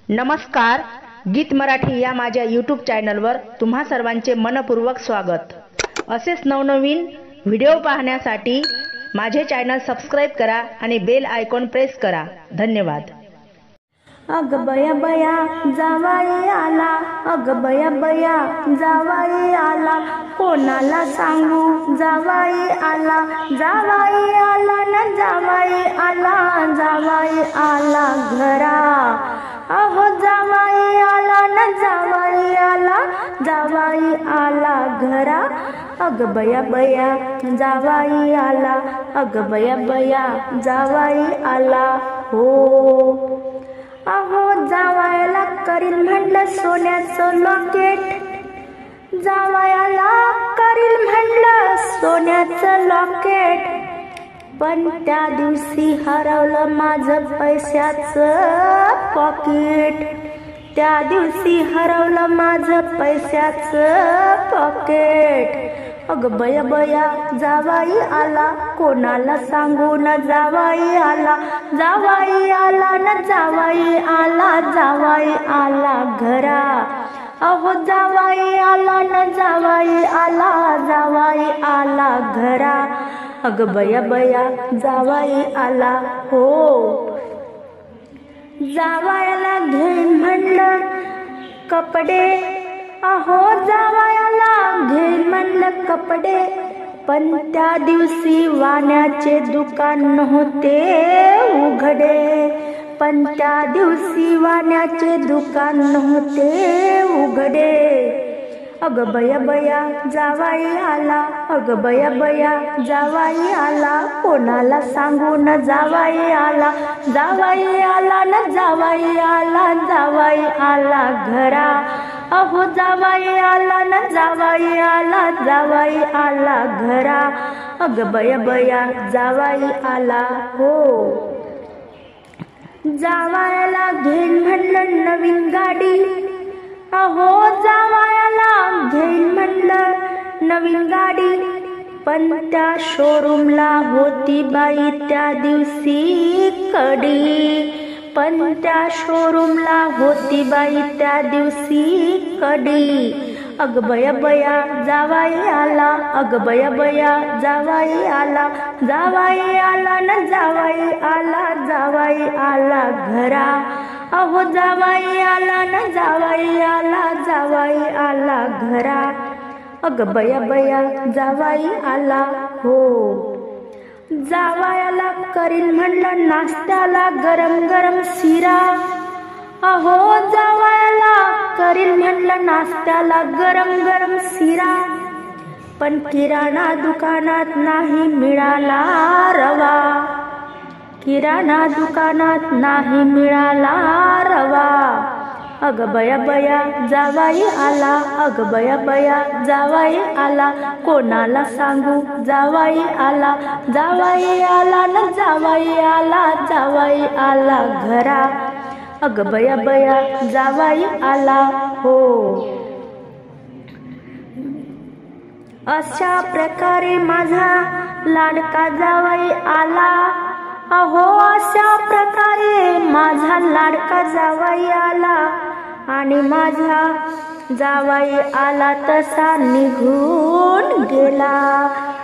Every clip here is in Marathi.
नमस्कार, गीत मराठी या माझ्या यूट्यूब चॅनलवर तुम्हा सर्वांचे मनपूर्वक स्वागत। असेच नवनवीन व्हिडिओ पाहण्यासाठी माझे चॅनल सबस्क्राइब करा आणि बेल आयकॉन प्रेस करा। धन्यवाद। अग बया बया जावाई आला, अग बया बया जावाई आला, कोणाला सांगू जावाई आला, जावाई आला न जावाई आला, जावाई आला घरा। अहो जावाई आला न जावाई आला, जावाई आला घरा। अग बया बया जावाई आला, अग बया बया जावाई आला हो। अहो जावायला करील म्हणलं सोन्याचं लॉकेट, जावायाला करील म्हणलं सोन्याचं लॉकेट, पण त्या दिवशी हरवलं माझं पैशाचं पॉकेट, त्या दिवशी हरवलं माझं पैशाचं पॉकेट। अग बया बया जावाई आला, कोणाला सांगू न जावाई आला, जावाई आला न जावाई आला, जावाई आला घरा। अहो जावाई आला न जावाई आला, जावाई आला घरा। अग बया बया जावाई आला हो। जावायाला घेईन म्हणलं कपडे, अहो जावायाला घेईन म्हणलं कपडे, पण त्या दिवशी वाण्याचे दुकान नव्हते उघडे, पण त्या दिवशी वाण्याचे दुकान नव्हते उघडे। अग बया बया जावाई आला, अग बया बया जावाई आला, कोणाला सांगू न जावाई आला, जावाई आला न जावाई आला, जावाई आला घरा। अहो जावाई आला न जावाई आला, जावाई आला घरा। अग बया बया जावाई आला हो। जावायाला घेईन म्हणलं नवीन गाडी, अहो जावायाला घेईन म्हणलं नवीन गाडी, पण त्या शोरूमला होती बाई त्या दिवशी कडी, पण त्या शोरूमला होती बाई त्या दिवशी कडी। अग बया बया जावाई आला, अग बया बया जावाई आला, जावाई आला न जावाई आला, जावाई आला घरा। अहो जावाई आला न जावाई आला, जावाई आला घरा। अग बया बया जावाई आला हो। जावायाला करील म्हणलं नाश्त्याला गरम गरम शिरा, अहो जावायाला करील म्हणलं नाश्त्याला गरम गरम शिरा, पण किराणा दुकानात नाही मिळाला रवा, किराणा दुकानात नाही मिळाला रवा। अग बया बया जावाई आला, अग बया बया जावाई आला, कोणाला सांगू जावाई आला, जावाई आला न जावाई आला, जावाई आला घरा। अग बया बया जावाई आला हो। अशा प्रकारे माझा लाडका जावाई आला, अहो अशा प्रकारे माझा लाडका जावाई आला, आणि माझा जावाई आला तसा निघून गेला।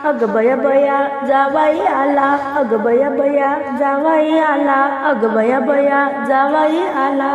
अग बया बया जावाई आला, अग बया बया जावाई आला, अग बया बया जावाई आला।